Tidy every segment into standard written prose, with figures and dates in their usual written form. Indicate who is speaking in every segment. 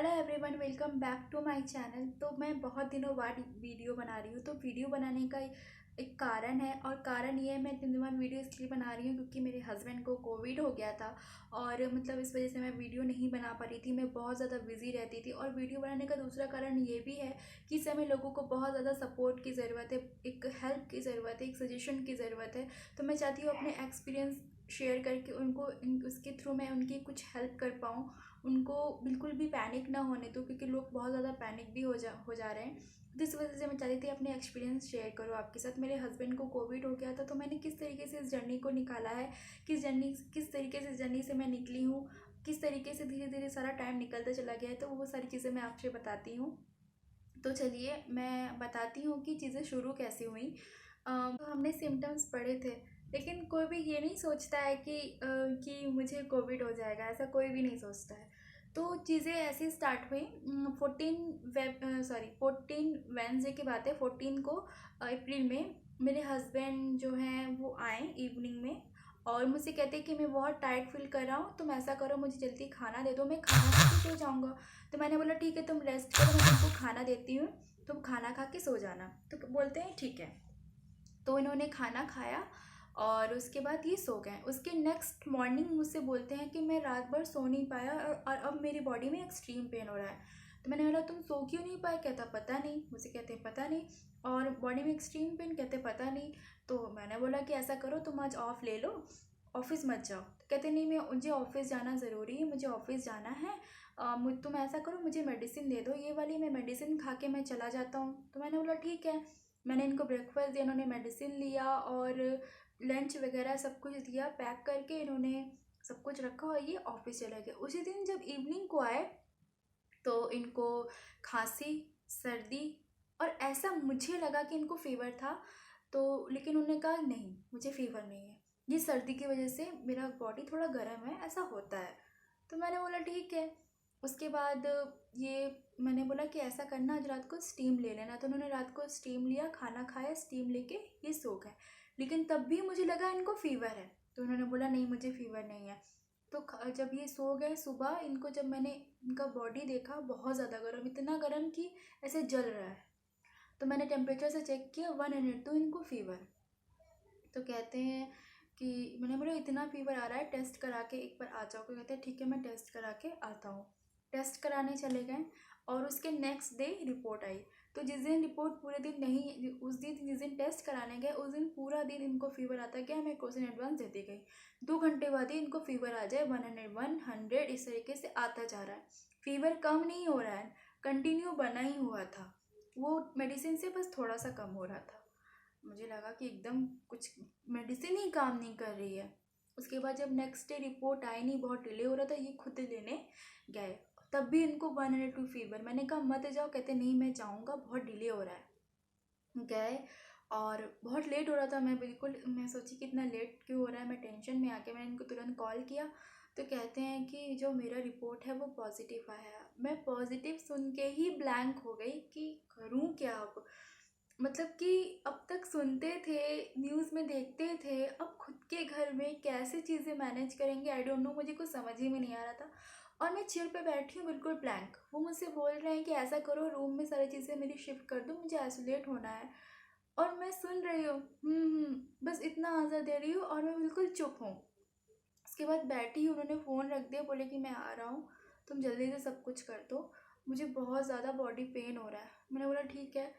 Speaker 1: Hello everyone, welcome back to my channel. तो मैं बहुत दिनों बाद वीडियो बना रही हूँ। तो वीडियो बनाने का एक कारण है, और कारण ये है, मैं इतने दिनों बाद वीडियो इसलिए बना रही हूँ क्योंकि मेरे हस्बैंड को कोविड हो गया था। और मतलब इस वजह से मैं वीडियो नहीं बना पा रही थी, मैं बहुत ज़्यादा बिजी रहती थी। और वीडियो बनाने का दूसरा कारण ये भी है कि इस समय लोगों को बहुत ज़्यादा सपोर्ट की ज़रूरत है, एक हेल्प की ज़रूरत है, एक सजेशन की ज़रूरत है। तो मैं चाहती हूँ अपने एक्सपीरियंस शेयर करके उनको उसके थ्रू मैं उनकी कुछ हेल्प कर पाऊँ, उनको बिल्कुल भी पैनिक ना होने दो, क्योंकि लोग बहुत ज़्यादा पैनिक भी हो जा रहे हैं। तो इस वजह से मैं चाहती थी अपने एक्सपीरियंस शेयर करूँ आपके साथ। मेरे हस्बैंड को कोविड हो गया था, तो मैंने किस तरीके से इस जर्नी को निकाला है, किस तरीके से इस जर्नी से मैं निकली हूँ, किस तरीके से धीरे धीरे सारा टाइम निकलता चला गया है, तो वो सारी चीज़ें मैं आपसे बताती हूँ। तो चलिए मैं बताती हूँ कि चीज़ें शुरू कैसे हुई। तो हमने सिम्टम्स पढ़े थे, लेकिन कोई भी ये नहीं सोचता है कि मुझे कोविड हो जाएगा, ऐसा कोई भी नहीं सोचता है। तो चीज़ें ऐसे स्टार्ट हुई। 14 वेंसडे की बात है। 14 को अप्रैल में मेरे हस्बैंड जो हैं वो आए इवनिंग में, और मुझसे कहते हैं कि मैं बहुत टायर्ड फील कर रहा हूँ, तुम ऐसा करो मुझे जल्दी खाना दे दो, मैं खाना खा के सो जाऊँगा। तो मैंने बोला ठीक है, तुम रेस्ट करो, मैं तुमको खाना देती हूँ, तुम खाना खा के सो जाना। तो बोलते हैं ठीक है। तो इन्होंने खाना खाया और उसके बाद ये सो गए। उसके नेक्स्ट मॉर्निंग मुझसे बोलते हैं कि मैं रात भर सो नहीं पाया, और अब मेरी बॉडी में एक्सट्रीम पेन हो रहा है। तो मैंने बोला तुम सो क्यों नहीं पाए? कहता पता नहीं। मुझे कहते हैं पता नहीं। और बॉडी में एक्सट्रीम पेन, कहते पता नहीं। तो मैंने बोला कि ऐसा करो, तुम आज ऑफ ले लो, ऑफिस मत जाओ। तो कहते नहीं, मैं मुझे ऑफिस जाना ज़रूरी है, मुझे ऑफिस जाना है। तुम ऐसा करो, मुझे मेडिसिन दे दो ये वाली, मैं मेडिसिन खा के मैं चला जाता हूँ। तो मैंने बोला ठीक है। मैंने इनको ब्रेकफास्ट दिया, इन्होंने मेडिसिन लिया और लंच वगैरह सब कुछ दिया पैक करके, इन्होंने सब कुछ रखा और ये ऑफिस चले गए। उसी दिन जब इवनिंग को आए तो इनको खांसी, सर्दी, और ऐसा मुझे लगा कि इनको फीवर था। तो लेकिन उन्होंने कहा नहीं, मुझे फीवर नहीं है, ये सर्दी की वजह से मेरा बॉडी थोड़ा गर्म है, ऐसा होता है। तो मैंने बोला ठीक है। उसके बाद ये मैंने बोला कि ऐसा करना, आज रात को स्टीम ले लेना। तो उन्होंने रात को स्टीम लिया, खाना खाया, स्टीम लेके ये सो गए। लेकिन तब भी मुझे लगा इनको फीवर है। तो उन्होंने बोला नहीं, मुझे फीवर नहीं है। तो जब ये सो गए, सुबह इनको जब मैंने इनका बॉडी देखा, बहुत ज़्यादा गर्म, इतना गर्म कि ऐसे जल रहा है। तो मैंने टेम्परेचर से चेक किया 100, तो इनको फीवर। तो कहते हैं कि मैंने बोला इतना फीवर आ रहा है, टेस्ट करा के एक बार आ जाओ। तो कहते हैं ठीक है, मैं टेस्ट करा के आता हूँ। टेस्ट कराने चले गए और उसके नेक्स्ट डे रिपोर्ट आई। तो जिस दिन रिपोर्ट पूरे दिन नहीं, उस दिन जिस दिन टेस्ट कराने गए उस दिन पूरा दिन इनको फीवर आता गया। मैं क्वेश्चन एडवांस देती गई। 2 घंटे बाद ही इनको फीवर आ जाए, 100 इस तरीके से आता जा रहा है। फीवर कम नहीं हो रहा है, कंटिन्यू बना ही हुआ था। वो मेडिसिन से बस थोड़ा सा कम हो रहा था। मुझे लगा कि एकदम कुछ मेडिसिन ही काम नहीं कर रही है। उसके बाद जब नेक्स्ट डे रिपोर्ट आई नहीं, बहुत डिले हो रहा था, ये खुद लेने गए। तब भी इनको 102 फीवर। मैंने कहा मत जाओ, कहते नहीं मैं जाऊँगा, बहुत डिले हो रहा है। गए और बहुत लेट हो रहा था। मैं सोची कि इतना लेट क्यों हो रहा है, मैं टेंशन में आके मैंने इनको तुरंत कॉल किया। तो कहते हैं कि जो मेरा रिपोर्ट है वो पॉजिटिव आया है। मैं पॉजिटिव सुन के ही ब्लैंक हो गई कि करूँ क्या अब। मतलब कि अब तक सुनते थे, न्यूज़ में देखते थे, अब खुद के घर में कैसे चीज़ें मैनेज करेंगे, आई डोंट नो, मुझे कुछ समझ ही में नहीं आ रहा था। और मैं चेयर पे बैठी हूँ बिल्कुल ब्लैंक। वो मुझसे बोल रहे हैं कि ऐसा करो, रूम में सारी चीज़ें मेरी शिफ्ट कर दो, मुझे आइसोलेट होना है। और मैं सुन रही हूँ बस इतना आंसर दे रही हूँ और मैं बिल्कुल चुप हूँ। उसके बाद बैठी, उन्होंने फ़ोन रख दिया, बोले कि मैं आ रहा हूँ, तुम जल्दी से सब कुछ कर दो, मुझे बहुत ज़्यादा बॉडी पेन हो रहा है। मैंने बोला ठीक है।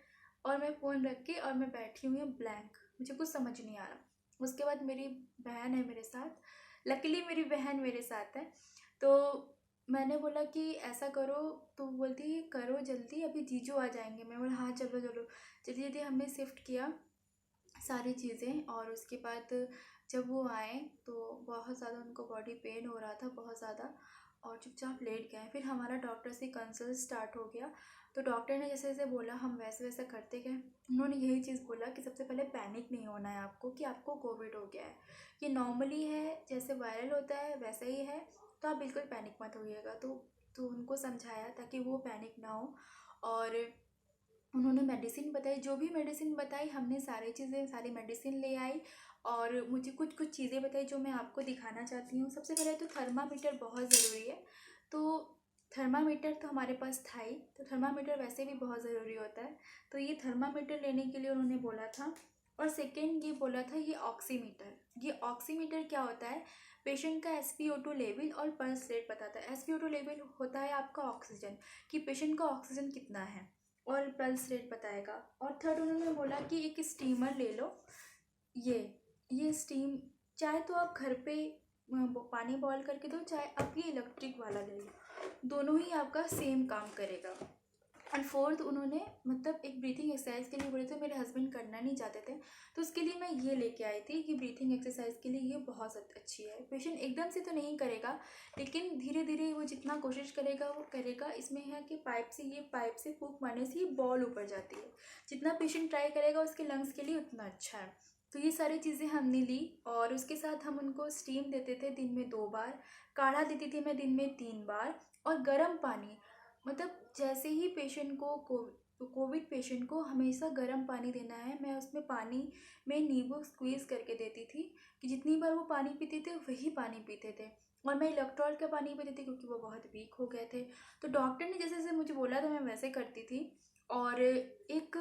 Speaker 1: और मैं फ़ोन रख के और मैं बैठी हुई हूँ ब्लैंक, मुझे कुछ समझ नहीं आ रहा। उसके बाद मेरी बहन है मेरे साथ, लकीली मेरी बहन मेरे साथ है। तो मैंने बोला कि ऐसा करो, तो बोलती है करो जल्दी, अभी जीजू आ जाएंगे। मैं बोला हाँ चलो चलो। जल्दी जल्दी हमने शिफ्ट किया सारी चीज़ें। और उसके बाद जब वो आए तो बहुत ज़्यादा उनको बॉडी पेन हो रहा था, बहुत ज़्यादा, और चुपचाप लेट गए। फिर हमारा डॉक्टर से कंसल्ट स्टार्ट हो गया। तो डॉक्टर ने जैसे जैसे बोला हम वैसे वैसे करते गए। उन्होंने यही चीज़ बोला कि सबसे पहले पैनिक नहीं होना है आपको, कि आपको कोविड हो गया है, ये नॉर्मली है, जैसे वायरल होता है वैसा ही है, तो आप बिल्कुल पैनिक मत होइएगा। तो उनको समझाया ताकि वो पैनिक ना हो। और उन्होंने मेडिसिन बताई, जो भी मेडिसिन बताई हमने सारी मेडिसिन ले आई। और मुझे कुछ कुछ चीज़ें बताई जो मैं आपको दिखाना चाहती हूँ। सबसे पहले तो थर्मामीटर बहुत ज़रूरी है। तो थर्मामीटर तो हमारे पास था ही, तो थर्मामीटर वैसे भी बहुत ज़रूरी होता है, तो ये थर्मामीटर लेने के लिए उन्होंने बोला था। और सेकेंड ये बोला था ये ऑक्सीमीटर। ये ऑक्सीमीटर क्या होता है, पेशेंट का SpO2 लेवल और पल्स रेट बताता है। SpO2 लेवल होता है आपका ऑक्सीजन, कि पेशेंट का ऑक्सीजन कितना है, और पल्स रेट बताएगा। और थर्ड उन्होंने बोला कि एक स्टीमर ले लो। ये ये स्टीम, चाहे तो आप घर पे पानी बॉईल करके दो, चाहे आप ये इलेक्ट्रिक वाला ले लो, दोनों ही आपका सेम काम करेगा। और फोर्थ उन्होंने मतलब एक ब्रीथिंग एक्सरसाइज के लिए बोले थे, मेरे हस्बैंड करना नहीं चाहते थे, तो उसके लिए मैं ये लेके आई थी कि ब्रीथिंग एक्सरसाइज के लिए ये बहुत अच्छी है। पेशेंट एकदम से तो नहीं करेगा, लेकिन धीरे धीरे वो जितना कोशिश करेगा वो करेगा। इसमें है कि पाइप से फूंक मारने से ये बॉल ऊपर जाती है, जितना पेशेंट ट्राई करेगा उसके लंग्स के लिए उतना अच्छा है। तो ये सारी चीज़ें हमने ली, और उसके साथ हम उनको स्टीम देते थे दिन में 2 बार, काढ़ा देती थी मैं दिन में 3 बार, और गर्म पानी, मतलब जैसे ही पेशेंट को कोविड पेशेंट को हमेशा गर्म पानी देना है। मैं उसमें पानी में नींबू स्क्वीज़ करके देती थी, कि जितनी बार वो पानी पीते थे वही पानी पीते थे। और मैं इलेक्ट्रॉल का पानी पीती थी, क्योंकि वो बहुत वीक हो गए थे। तो डॉक्टर ने जैसे जैसे मुझे बोला था मैं वैसे करती थी। और एक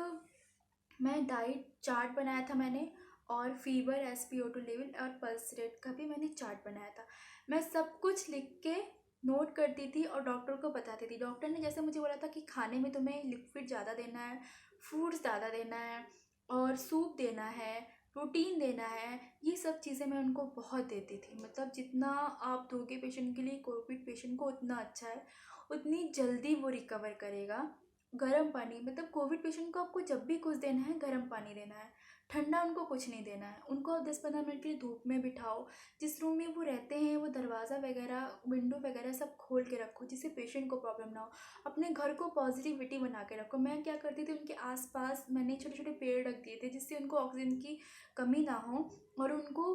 Speaker 1: मैं डाइट चार्ट बनाया था मैंने, और फीवर, SpO2 लेवल और पल्स रेट का भी मैंने चार्ट बनाया था। मैं सब कुछ लिख के नोट करती थी और डॉक्टर को बताती थी। डॉक्टर ने जैसे मुझे बोला था कि खाने में तुम्हें लिक्विड ज़्यादा देना है, फ्रूट्स ज़्यादा देना है, और सूप देना है, प्रोटीन देना है, ये सब चीज़ें मैं उनको बहुत देती थी। मतलब जितना आप दोगे पेशेंट के लिए, कोविड पेशेंट को, उतना अच्छा है, उतनी जल्दी वो रिकवर करेगा। गर्म पानी, मतलब कोविड पेशेंट को आपको जब भी कुछ देना है गर्म पानी देना है, ठंडा उनको कुछ नहीं देना है। उनको आप 10-15 मिनट के लिए धूप में बिठाओ, जिस रूम में वो रहते हैं वो दरवाज़ा वगैरह, विंडो वगैरह सब खोल के रखो, जिससे पेशेंट को प्रॉब्लम ना हो। अपने घर को पॉजिटिविटी बना के रखो। मैं क्या करती थी, उनके आसपास मैंने छोटे छोटे पेड़ रख दिए थे, जिससे उनको ऑक्सीजन की कमी ना हो, और उनको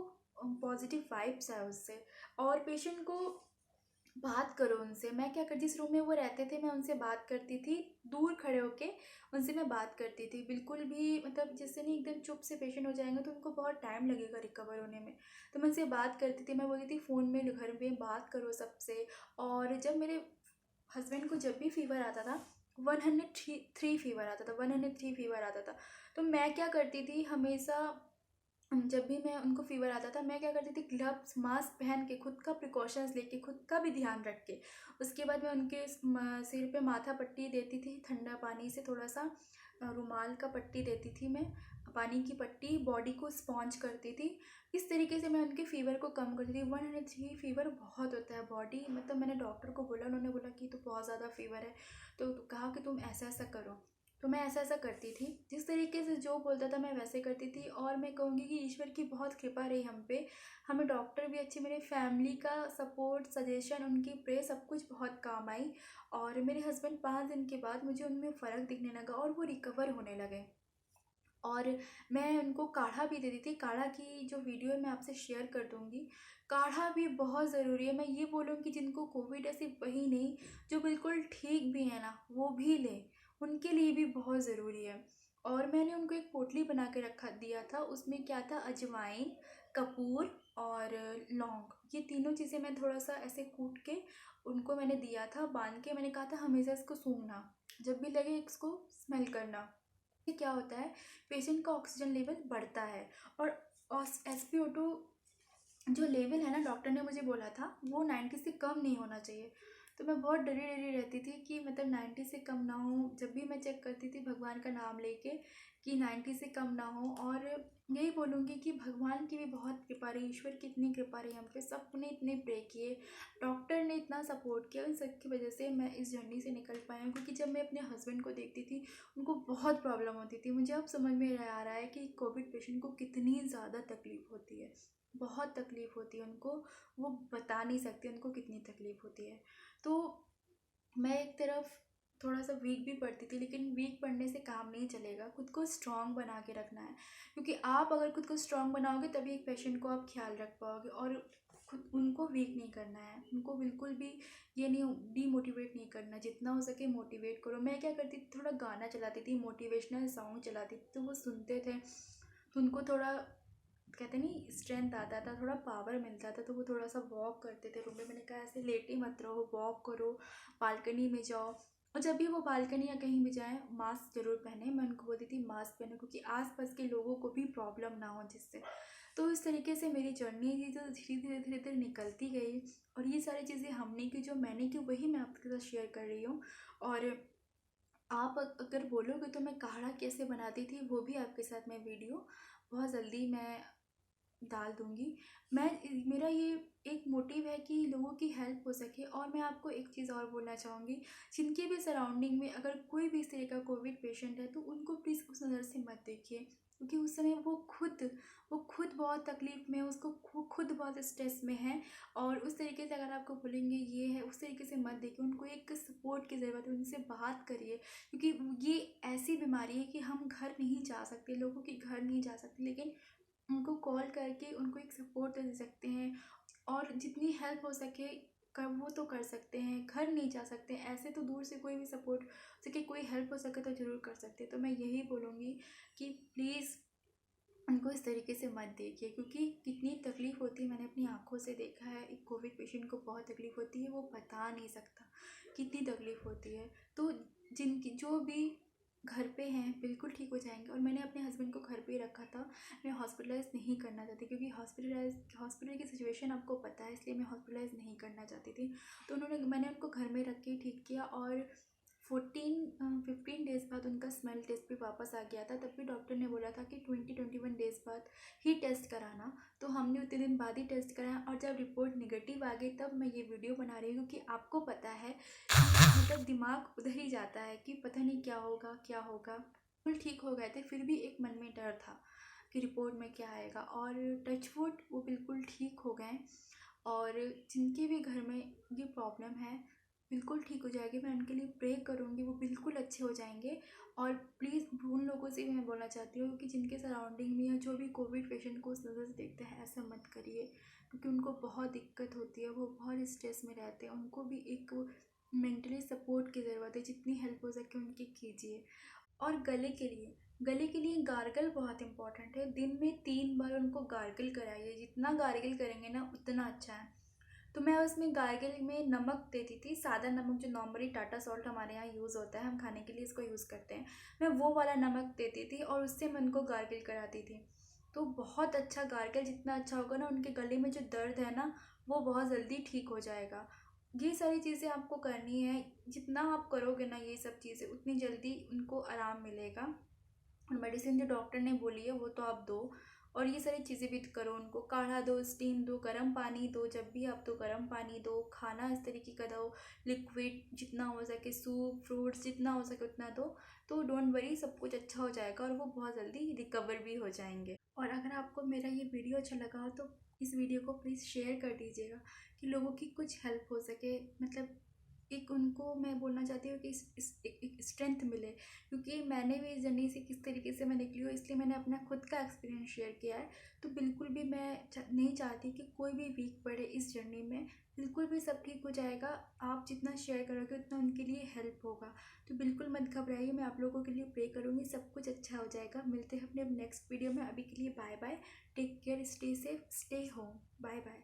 Speaker 1: पॉजिटिव वाइब्स आए उससे। और पेशेंट को बात करो उनसे। मैं क्या करती, जिस रूम में वो रहते थे मैं उनसे बात करती थी, दूर खड़े होके उनसे मैं बात करती थी। बिल्कुल भी मतलब जैसे नहीं, एकदम चुप से पेशेंट हो जाएंगे तो उनको बहुत टाइम लगेगा रिकवर होने में। तो मैं उनसे बात करती थी, मैं बोलती थी फ़ोन में घर में बात करो सबसे। और जब मेरे हस्बैंड को जब भी फीवर आता था, 103 फीवर आता था, 103 फीवर आता था, तो मैं क्या करती थी हमेशा, जब भी मैं उनको फीवर आता था मैं क्या करती थी, ग्लव्स मास्क पहन के, खुद का प्रिकॉशंस लेके, खुद का भी ध्यान रख के, उसके बाद मैं उनके सिर पे माथा पट्टी देती थी ठंडा पानी से, थोड़ा सा रुमाल का पट्टी देती थी मैं, पानी की पट्टी, बॉडी को स्पॉन्ज करती थी। इस तरीके से मैं उनके फ़ीवर को कम करती थी। 103 फीवर बहुत होता है बॉडी, मतलब मैंने डॉक्टर को बोला, उन्होंने बोला कि तो बहुत ज़्यादा फीवर है, तो कहा कि तुम ऐसा ऐसा करो। तो मैं ऐसा ऐसा करती थी, जिस तरीके से जो बोलता था मैं वैसे करती थी। और मैं कहूँगी कि ईश्वर की बहुत कृपा रही हम पे, हमें डॉक्टर भी अच्छे, मेरे फैमिली का सपोर्ट, सजेशन, उनकी प्रे, सब कुछ बहुत काम आई। और मेरे हस्बैंड 5 दिन के बाद मुझे उनमें फ़र्क दिखने लगा और वो रिकवर होने लगे। और मैं उनको काढ़ा भी देती थी, काढ़ा की जो वीडियो है मैं आपसे शेयर कर दूँगी। काढ़ा भी बहुत ज़रूरी है। मैं ये बोलूँगी जिनको कोविड है सिर्फ वही नहीं, जो बिल्कुल ठीक भी है ना वो भी लें, उनके लिए भी बहुत ज़रूरी है। और मैंने उनको एक पोटली बना के रखा दिया था, उसमें क्या था, अजवाइन, कपूर और लौंग, ये तीनों चीज़ें मैं थोड़ा सा ऐसे कूट के उनको मैंने दिया था बांध के। मैंने कहा था हमेशा इसको सूंघना, जब भी लगे इसको स्मेल करना। ये क्या होता है, पेशेंट का ऑक्सीजन लेवल बढ़ता है। और SpO2 जो लेवल है ना, डॉक्टर ने मुझे बोला था वो 90 से कम नहीं होना चाहिए। तो मैं बहुत डरी डरी रहती थी कि मतलब 90 से कम ना हो। जब भी मैं चेक करती थी भगवान का नाम लेके कि 90 से कम ना हो। और यही बोलूँगी कि भगवान की भी बहुत कृपा रही, ईश्वर की इतनी कृपा रही हम पे, सबने इतने प्रे किए, डॉक्टर ने इतना सपोर्ट किया, उन सब की वजह से मैं इस जर्नी से निकल पाई हूँ। क्योंकि जब मैं अपने हस्बैंड को देखती थी उनको बहुत प्रॉब्लम होती थी। मुझे अब समझ में आ रहा है कि कोविड पेशेंट को कितनी ज़्यादा तकलीफ़ होती है, बहुत तकलीफ़ होती है उनको, वो बता नहीं सकते उनको कितनी तकलीफ़ होती है। तो मैं एक तरफ थोड़ा सा वीक भी पड़ती थी, लेकिन वीक पड़ने से काम नहीं चलेगा, खुद को स्ट्रॉन्ग बना के रखना है। क्योंकि आप अगर खुद को स्ट्रॉन्ग बनाओगे तभी एक पेशेंट को आप ख्याल रख पाओगे। और खुद उनको वीक नहीं करना है, उनको बिल्कुल भी ये नहीं डीमोटिवेट नहीं करना, जितना हो सके मोटिवेट करो। मैं क्या करती थी, थोड़ा गाना चलाती थी, मोटिवेशनल सॉन्ग चलाती थी, तो वो सुनते थे, तो उनको थोड़ा कहते नहीं स्ट्रेंथ आता था, थोड़ा पावर मिलता था, तो वो थोड़ा सा वॉक करते थे रूम में। मैंने कहा ऐसे लेटे मत रहो, वॉक करो, बालकनी में जाओ। और जब भी वो बालकनी या कहीं भी जाएँ मास्क ज़रूर पहने। मैं उनको बोलती थी मास्क पहनो, क्योंकि आसपास के लोगों को भी प्रॉब्लम ना हो जिससे। तो इस तरीके से मेरी जर्नी थी, तो धीरे धीरे निकलती गई। और ये सारी चीज़ें हमने की, जो मैंने की, वही मैं आपके साथ शेयर कर रही हूँ। और आप अगर बोलोगे तो मैं काढ़ा कैसे बनाती थी, वो भी आपके साथ मैं वीडियो बहुत जल्दी मैं डाल दूँगी। मैं मेरा ये एक मोटिव है कि लोगों की हेल्प हो सके। और मैं आपको एक चीज़ और बोलना चाहूँगी, जिनके भी सराउंडिंग में अगर कोई भी इस तरह का कोविड पेशेंट है, तो उनको प्लीज़ उस नज़र से मत देखिए। क्योंकि उस समय वो खुद बहुत तकलीफ़ में है, उसको वो खुद बहुत स्ट्रेस में है। और उस तरीके से अगर आपको बोलेंगे ये है, उस तरीके से मत देखिए। उनको एक सपोर्ट की ज़रूरत है, उनसे बात करिए। क्योंकि ये ऐसी बीमारी है कि हम घर नहीं जा सकते, लोगों के घर नहीं जा सकते, लेकिन उनको कॉल करके उनको एक सपोर्ट तो दे सकते हैं। और जितनी हेल्प हो सके कर वो तो कर सकते हैं। घर नहीं जा सकते, ऐसे तो दूर से कोई भी सपोर्ट हो सके, कोई हेल्प हो सके तो ज़रूर कर सकते हैं। तो मैं यही बोलूँगी कि प्लीज़ उनको इस तरीके से मत देखिए, क्योंकि कितनी तकलीफ़ होती है, मैंने अपनी आँखों से देखा है। एक कोविड पेशेंट को बहुत तकलीफ़ होती है, वो बता नहीं सकता कितनी तकलीफ़ होती है। तो जिनकी जो भी घर पे हैं बिल्कुल ठीक हो जाएँगे। और मैंने अपने हस्बैंड को घर पे ही रखा था। मैं हॉस्पिटलाइज़ नहीं करना चाहती, क्योंकि हॉस्पिटल की सिचुएशन आपको पता है, इसलिए मैं हॉस्पिटलाइज़ नहीं करना चाहती थी। तो मैंने उनको घर में रख के ही ठीक किया। और 15 डेज़ बाद उनका स्मेल टेस्ट भी वापस आ गया था। तब भी डॉक्टर ने बोला था कि 21 डेज़ बाद ही टेस्ट कराना। तो हमने उतने दिन बाद ही टेस्ट कराया। और जब रिपोर्ट नेगेटिव आ गई तब मैं ये वीडियो बना रही हूँ, क्योंकि आपको पता है कि मतलब दिमाग उधर ही जाता है कि पता नहीं क्या होगा क्या होगा। बिल्कुल ठीक हो गए थे, फिर भी एक मन में डर था कि रिपोर्ट में क्या आएगा। और टच वुड वो बिल्कुल ठीक हो गए। और जिनके भी घर में ये प्रॉब्लम है बिल्कुल ठीक हो जाएगी। मैं उनके लिए प्रे करूँगी, वो बिल्कुल अच्छे हो जाएंगे। और प्लीज़ उन लोगों से भी मैं बोलना चाहती हूँ कि जिनके सराउंडिंग में या जो भी कोविड पेशेंट को उस नज़र से देखते हैं, ऐसा मत करिए। क्योंकि उनको बहुत दिक्कत होती है, वो बहुत स्ट्रेस में रहते हैं, उनको भी एक मेंटली सपोर्ट की ज़रूरत है। जितनी हेल्प हो सके उनकी कीजिए। और गले के लिए गार्गल बहुत इंपॉर्टेंट है। दिन में 3 बार उनको गार्गल कराइए। जितना गार्गल करेंगे ना उतना अच्छा है। तो मैं उसमें गार्गल में नमक देती थी, सादा नमक जो नॉर्मली टाटा सॉल्ट हमारे यहाँ यूज़ होता है, हम खाने के लिए इसको यूज़ करते हैं। मैं वो वाला नमक देती थी और उससे मैं उनको गार्गल कराती थी। तो बहुत अच्छा गार्गल जितना अच्छा होगा ना, उनके गले में जो दर्द है ना वो बहुत जल्दी ठीक हो जाएगा। ये सारी चीज़ें आपको करनी है। जितना आप करोगे ना ये सब चीज़ें, उतनी जल्दी उनको आराम मिलेगा। और मेडिसिन जो डॉक्टर ने बोली है वो तो आप दो। और ये सारी चीज़ें भी करो, उनको काढ़ा दो, स्टीम दो, गर्म पानी दो। जब भी आप दो गर्म पानी दो, खाना इस तरीके का दो, लिक्विड जितना हो सके, सूप फ्रूट्स जितना हो सके उतना दो। तो डोंट वरी, सब कुछ अच्छा हो जाएगा और वो बहुत जल्दी रिकवर भी हो जाएंगे। और अगर आपको मेरा ये वीडियो अच्छा लगा हो तो इस वीडियो को प्लीज़ शेयर कर दीजिएगा, कि लोगों की कुछ हेल्प हो सके। मतलब एक उनको मैं बोलना चाहती हूँ कि एक स्ट्रेंथ मिले। क्योंकि मैंने भी इस जर्नी से किस तरीके से मैं निकली हूँ, इसलिए मैंने अपना खुद का एक्सपीरियंस शेयर किया है। तो बिल्कुल भी मैं नहीं चाहती कि कोई भी वीक पड़े इस जर्नी में। बिल्कुल भी सब ठीक हो जाएगा। आप जितना शेयर करोगे उतना उनके लिए हेल्प होगा। तो बिल्कुल मत घबराइए, मैं आप लोगों के लिए प्रे करूँगी, सब कुछ अच्छा हो जाएगा। मिलते हैं अपने नेक्स्ट वीडियो में। अभी के लिए bye bye, take care, stay safe, stay home, bye bye.